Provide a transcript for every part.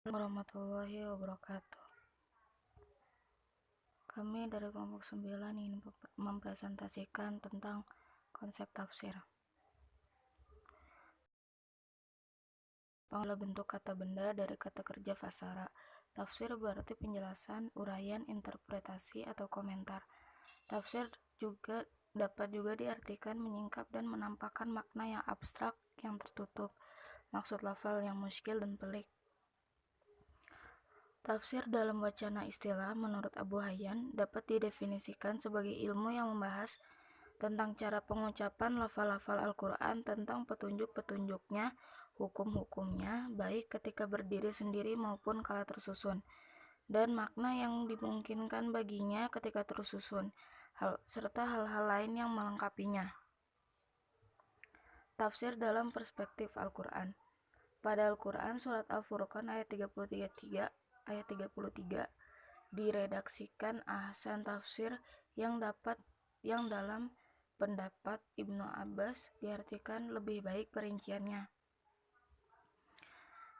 Warahmatullahi wabarakatuh. Kami dari kelompok 9 ingin mempresentasikan tentang konsep tafsir. Adalah bentuk kata benda dari kata kerja fasara. Tafsir berarti penjelasan, uraian, interpretasi, atau komentar. Tafsir dapat juga diartikan menyingkap dan menampakkan makna yang abstrak, yang tertutup, maksud lafal yang muskil dan pelik. Tafsir dalam wacana istilah menurut Abu Hayyan dapat didefinisikan sebagai ilmu yang membahas tentang cara pengucapan lafal-lafal Al-Quran, tentang petunjuk-petunjuknya, hukum-hukumnya, baik ketika berdiri sendiri maupun kala tersusun, dan makna yang dimungkinkan baginya ketika tersusun, serta hal-hal lain yang melengkapinya. Tafsir dalam perspektif Al-Quran. Pada Al-Quran, surat Al-Furqan ayat 33 diredaksikan ahsan tafsir yang dalam pendapat Ibnu Abbas diartikan lebih baik perinciannya.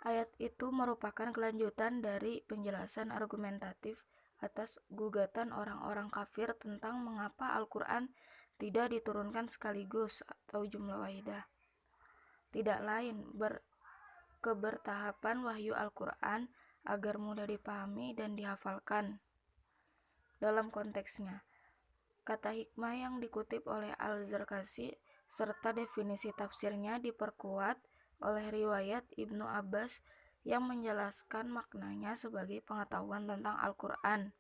Ayat itu merupakan kelanjutan dari penjelasan argumentatif atas gugatan orang-orang kafir tentang mengapa Al-Quran tidak diturunkan sekaligus atau jumlah wahidah. Tidak lain kebertahapan wahyu Al-Quran agar mudah dipahami dan dihafalkan. Dalam konteksnya, kata hikmah yang dikutip oleh Al-Zarkasi serta definisi tafsirnya diperkuat oleh riwayat Ibnu Abbas yang menjelaskan maknanya sebagai pengetahuan tentang Al-Quran,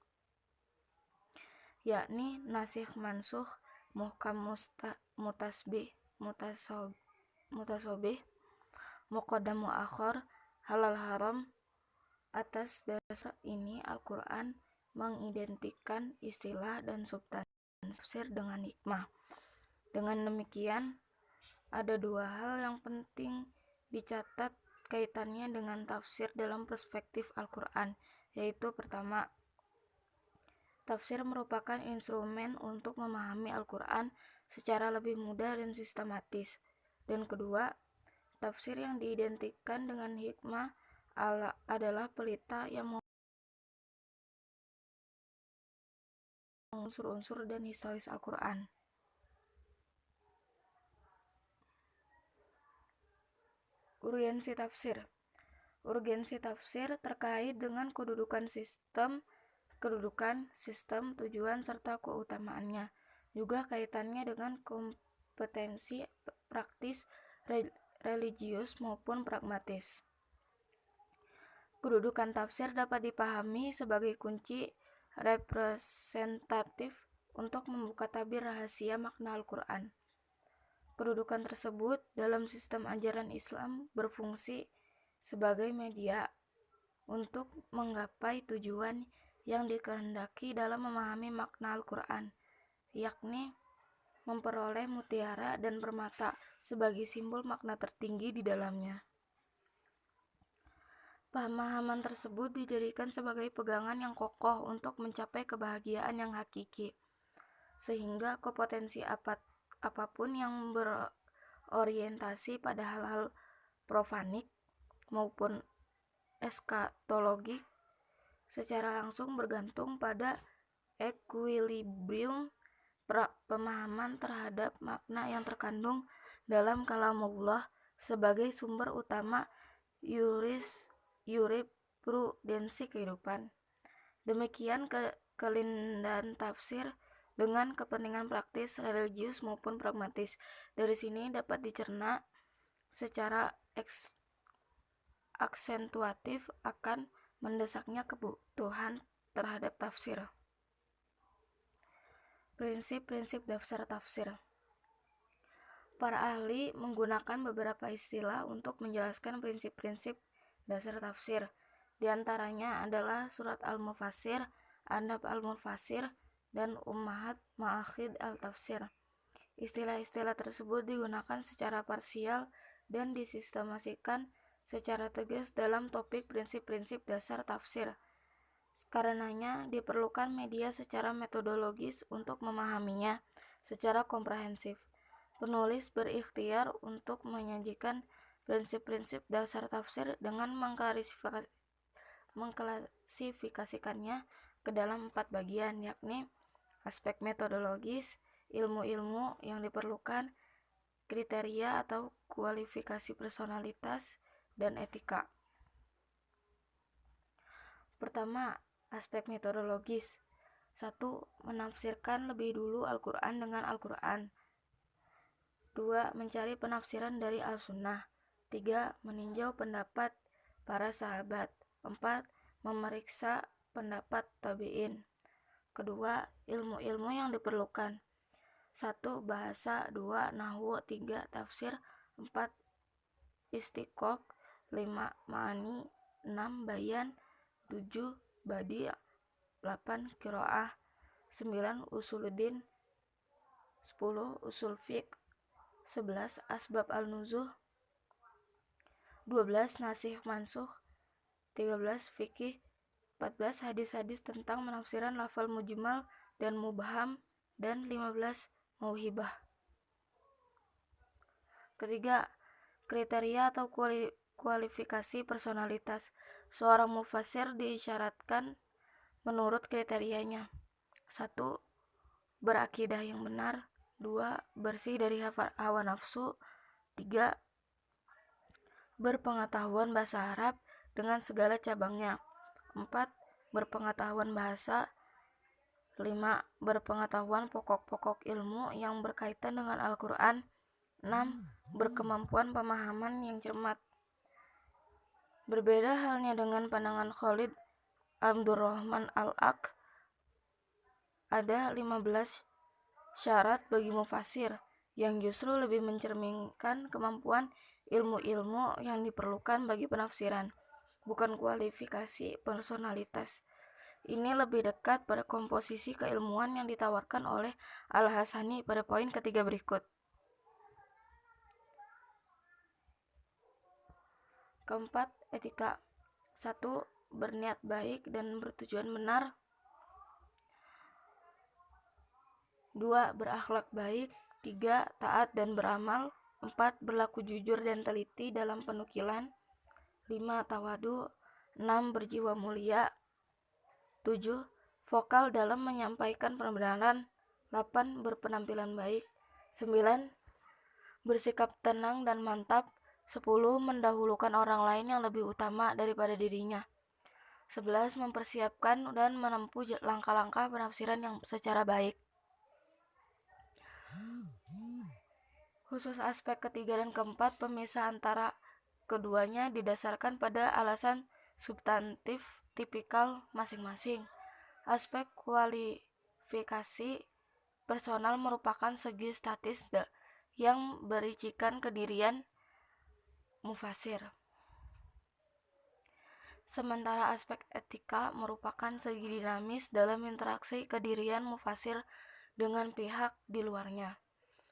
yakni nasikh mansukh, muhkam mutasobih, muqaddam muakhar, halal haram. Atas dasar ini Al-Quran mengidentikan istilah dan substansi tafsir dengan hikmah. Dengan demikian, ada dua hal yang penting dicatat kaitannya dengan tafsir dalam perspektif Al-Quran, yaitu pertama, tafsir merupakan instrumen untuk memahami Al-Quran secara lebih mudah dan sistematis. Dan kedua, tafsir yang diidentikan dengan hikmah adalah pelita yang unsur-unsur dan historis Al-Quran. Urgensi tafsir terkait dengan kedudukan sistem, tujuan, serta keutamaannya. Juga kaitannya dengan kompetensi praktis, religius maupun pragmatis. Kedudukan tafsir dapat dipahami sebagai kunci representatif untuk membuka tabir rahasia makna Al-Quran. Kedudukan tersebut dalam sistem ajaran Islam berfungsi sebagai media untuk menggapai tujuan yang dikehendaki dalam memahami makna Al-Quran, yakni memperoleh mutiara dan permata sebagai simbol makna tertinggi di dalamnya. Pemahaman tersebut dijadikan sebagai pegangan yang kokoh untuk mencapai kebahagiaan yang hakiki, sehingga kompetensi apapun yang berorientasi pada hal-hal profanik maupun eskatologik secara langsung bergantung pada equilibrium pemahaman terhadap makna yang terkandung dalam kalamullah sebagai sumber utama jurisprudensi kehidupan. Demikian kelindahan tafsir dengan kepentingan praktis, religius maupun pragmatis. Dari sini dapat dicerna secara aksentuatif akan mendesaknya kebutuhan terhadap tafsir. Prinsip-prinsip dasar tafsir. Para ahli menggunakan beberapa istilah untuk menjelaskan prinsip-prinsip dasar tafsir. Di antaranya adalah surat Al-Mufassir, Adab Al-Mufassir, dan Ummahat Ma'akhid Al-Tafsir. Istilah-istilah tersebut digunakan secara parsial dan disistemasikan secara tegas dalam topik prinsip-prinsip dasar tafsir. Karenanya diperlukan media secara metodologis untuk memahaminya secara komprehensif. Penulis berikhtiar untuk menyajikan prinsip-prinsip dasar tafsir dengan mengklasifikasikannya ke dalam 4 bagian, yakni aspek metodologis, ilmu-ilmu yang diperlukan, kriteria atau kualifikasi personalitas, dan etika. Pertama, aspek metodologis. 1. Menafsirkan lebih dulu Al-Quran dengan Al-Quran. 2. Mencari penafsiran dari Al-Sunnah. 3. Meninjau pendapat para sahabat. 4. Memeriksa pendapat tabi'in. Kedua, ilmu-ilmu yang diperlukan. 1. Bahasa. 2. Nahwu. 3. Tafsir. 4. Istiqoq. 5. Ma'ani. 6. Bayan. 7. Badi'. 8. Qiraah. 9. Usuluddin. 10. Usul fiqh. 11. Asbab al-nuzuh. 12. Nasikh mansukh. 13. Fikih. 14. Hadis-hadis tentang penafsiran lafal mujmal dan mubham. Dan 15. Mauhibah. Ketiga, kriteria atau kualifikasi personalitas. Seorang mufassir diisyaratkan menurut kriterianya. 1. Berakidah yang benar. 2. Bersih dari hawa nafsu. 3. Berpengetahuan bahasa Arab dengan segala cabangnya. 4. Berpengetahuan bahasa. 5. Berpengetahuan pokok-pokok ilmu yang berkaitan dengan Al-Quran. 6. Berkemampuan pemahaman yang cermat. Berbeda halnya dengan pandangan Khalid Abdurrahman Al-Aq, ada 15 syarat bagi mufassir yang justru lebih mencerminkan kemampuan ilmu-ilmu yang diperlukan bagi penafsiran, bukan kualifikasi personalitas. Ini lebih dekat pada komposisi keilmuan yang ditawarkan oleh Al-Hasani pada poin ketiga berikut. Keempat, etika. 1. Berniat baik dan bertujuan benar. 2. Berakhlak baik. 3. Taat dan beramal. 4. Berlaku jujur dan teliti dalam penukilan. 5. Tawadu. 6. Berjiwa mulia. 7. Vokal dalam menyampaikan kebenaran. 8. Berpenampilan baik. 9. Bersikap tenang dan mantap. 10. Mendahulukan orang lain yang lebih utama daripada dirinya. 11. Mempersiapkan dan menempuh langkah-langkah penafsiran yang secara baik. Khusus aspek ketiga dan keempat, pemisah antara keduanya didasarkan pada alasan substantif tipikal masing-masing. Aspek kualifikasi personal merupakan segi statis yang berisikan kedirian mufassir. Sementara aspek etika merupakan segi dinamis dalam interaksi kedirian mufassir dengan pihak di luarnya.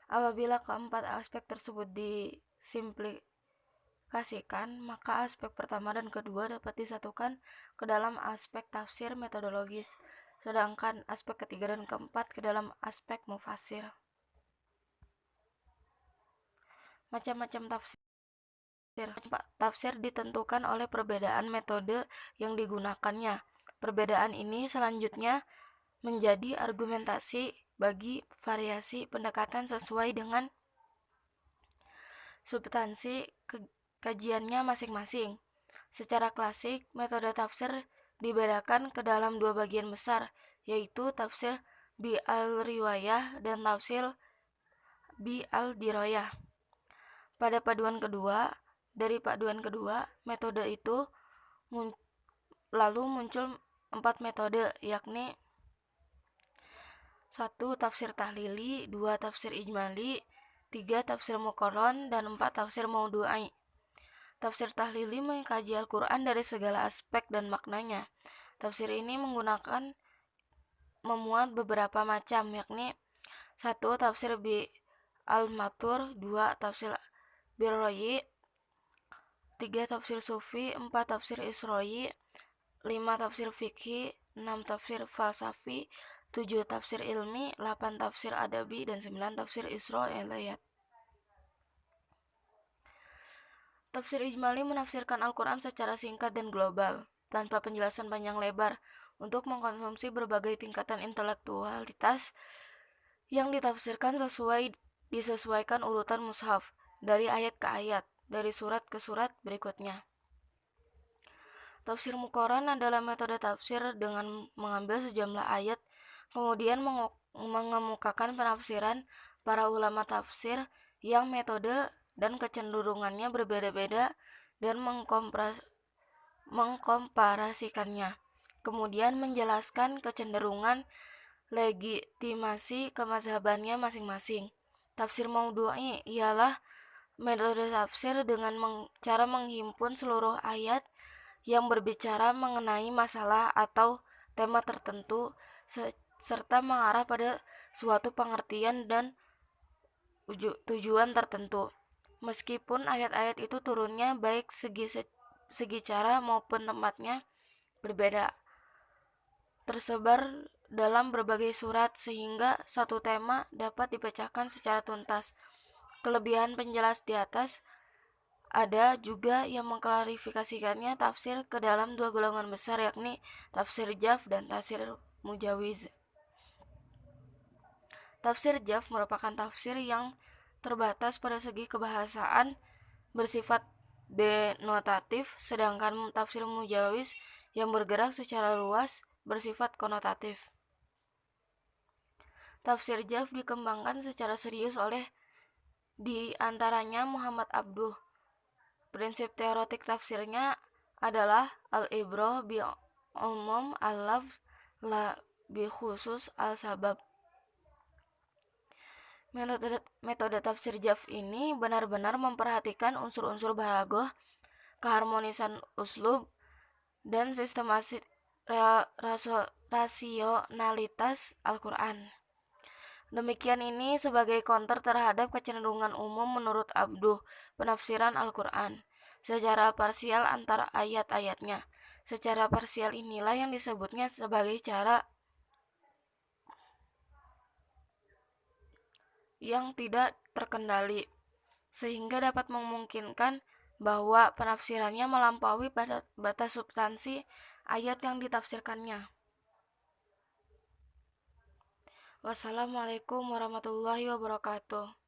Apabila keempat aspek tersebut disimplifikasikan, maka aspek pertama dan kedua dapat disatukan ke dalam aspek tafsir metodologis, sedangkan aspek ketiga dan keempat ke dalam aspek mufassir. Macam-macam tafsir. Tafsir ditentukan oleh perbedaan metode yang digunakannya. Perbedaan ini selanjutnya menjadi argumentasi bagi variasi pendekatan sesuai dengan substansi kajiannya masing-masing. Secara klasik, metode tafsir dibedakan ke dalam dua bagian besar, yaitu tafsir bi al-riwayah dan tafsir bi al-dirayah. Dari paduan kedua metode itu lalu muncul 4 metode, yakni 1. Tafsir tahlili, 2. Tafsir ijmali, 3. Tafsir muqarron, dan 4. Tafsir maudu'i. Tafsir tahlili mengkaji Al-Quran dari segala aspek dan maknanya. Tafsir ini memuat beberapa macam, yakni 1. Tafsir bi al-matur, 2. Tafsir bir-ra'yi, 3. Tafsir sufi, 4. Tafsir isro'i, 5. Tafsir fikhi, 6. Tafsir falsafi, 7. Tafsir ilmi, 8. Tafsir adabi, dan 9. Tafsir Isra'iliyat. Tafsir ijmali menafsirkan Al-Quran secara singkat dan global. tanpa penjelasan panjang lebar untuk mengkonsumsi berbagai tingkatan intelektualitas yang ditafsirkan disesuaikan urutan mushaf dari ayat ke ayat, dari surat ke surat berikutnya. Tafsir Muqaran adalah metode tafsir dengan mengambil sejumlah ayat, kemudian mengemukakan penafsiran para ulama tafsir yang metode dan kecenderungannya berbeda-beda dan mengkomparasikannya. Kemudian menjelaskan kecenderungan legitimasi kemazhabannya masing-masing. Tafsir maudhu'i ialah metode tafsir dengan cara menghimpun seluruh ayat yang berbicara mengenai masalah atau tema tertentu serta mengarah pada suatu pengertian dan tujuan tertentu. Meskipun ayat-ayat itu turunnya baik segi cara maupun tempatnya berbeda, tersebar dalam berbagai surat sehingga satu tema dapat dibacakan secara tuntas. Kelebihan penjelas di atas ada juga yang mengklarifikasikannya tafsir ke dalam dua golongan besar, yakni tafsir jaf dan tafsir mujawiz. Tafsir jaf merupakan tafsir yang terbatas pada segi kebahasaan bersifat denotatif, sedangkan tafsir mujawiz yang bergerak secara luas bersifat konotatif. Tafsir jaf dikembangkan secara serius oleh di antaranya Muhammad Abduh. Prinsip teoretik tafsirnya adalah al-ibrah bi umum al-lafz la bi khusus al-sabab. Metode tafsir jaf ini benar-benar memperhatikan unsur-unsur balaghah, keharmonisan uslub, dan rasionalitas Al-Quran. Demikian ini sebagai counter terhadap kecenderungan umum menurut Abduh penafsiran Al-Quran secara parsial antara ayat-ayatnya. Secara parsial inilah yang disebutnya sebagai cara yang tidak terkendali, sehingga dapat memungkinkan bahwa penafsirannya melampaui batas substansi ayat yang ditafsirkannya. Wassalamualaikum warahmatullahi wabarakatuh.